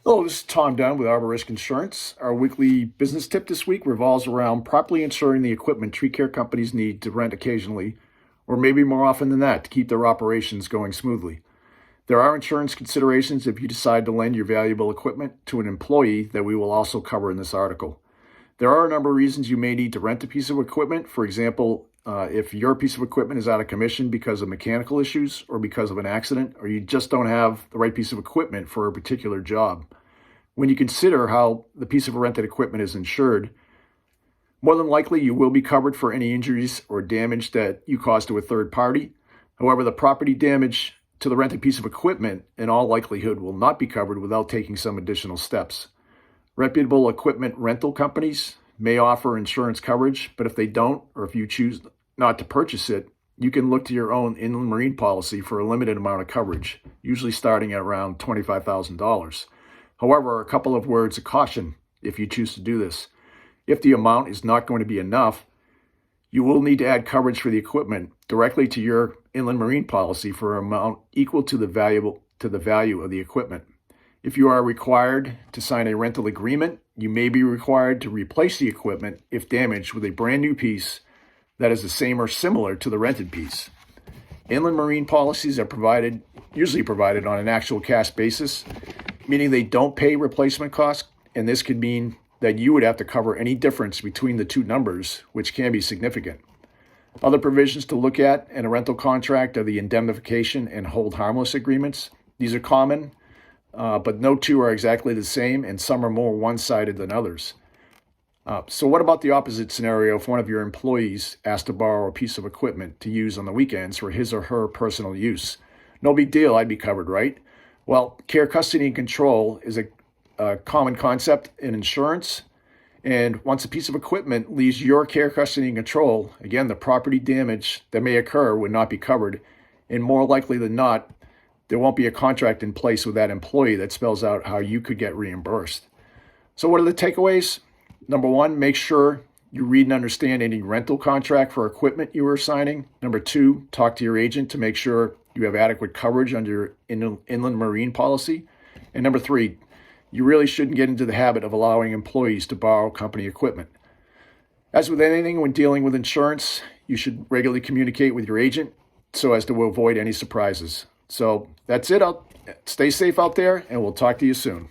Hello, this is Tom Dunn with Arbor Risk Insurance. Our weekly business tip this week revolves around properly insuring the equipment tree care companies need to rent occasionally, or maybe more often than that, to keep their operations going smoothly. There are insurance considerations if you decide to lend your valuable equipment to an employee that we will also cover in this article. There are a number of reasons you may need to rent a piece of equipment. For example, if your piece of equipment is out of commission because of mechanical issues or because of an accident, or you just don't have the right piece of equipment for a particular job. When you consider how the piece of rented equipment is insured, more than likely you will be covered for any injuries or damage that you cause to a third party. However, the property damage to the rented piece of equipment in all likelihood will not be covered without taking some additional steps. Reputable equipment rental companies may offer insurance coverage, but if they don't, or if you choose not to purchase it, you can look to your own inland marine policy for a limited amount of coverage, usually starting at around $25,000. However, a couple of words of caution if you choose to do this. If the amount is not going to be enough, you will need to add coverage for the equipment directly to your inland marine policy for an amount equal to the value of the equipment. If you are required to sign a rental agreement, you may be required to replace the equipment if damaged with a brand new piece that is the same or similar to the rented piece. Inland marine policies are usually provided on an actual cash basis, meaning they don't pay replacement costs, and this could mean that you would have to cover any difference between the two numbers, which can be significant. Other provisions to look at in a rental contract are the indemnification and hold harmless agreements. These are common, but no two are exactly the same, and some are more one-sided than others. So what about the opposite scenario if one of your employees asked to borrow a piece of equipment to use on the weekends for his or her personal use? No big deal, I'd be covered, right? Well, care, custody, and control is a common concept in insurance. And once a piece of equipment leaves your care, custody, and control, again, the property damage that may occur would not be covered. And more likely than not, there won't be a contract in place with that employee that spells out how you could get reimbursed. So what are the takeaways? Number one, make sure you read and understand any rental contract for equipment you are signing. Number two, talk to your agent to make sure you have adequate coverage under your inland marine policy. And number three, you really shouldn't get into the habit of allowing employees to borrow company equipment. As with anything when dealing with insurance, you should regularly communicate with your agent so as to avoid any surprises. So that's it. Stay safe out there, and we'll talk to you soon.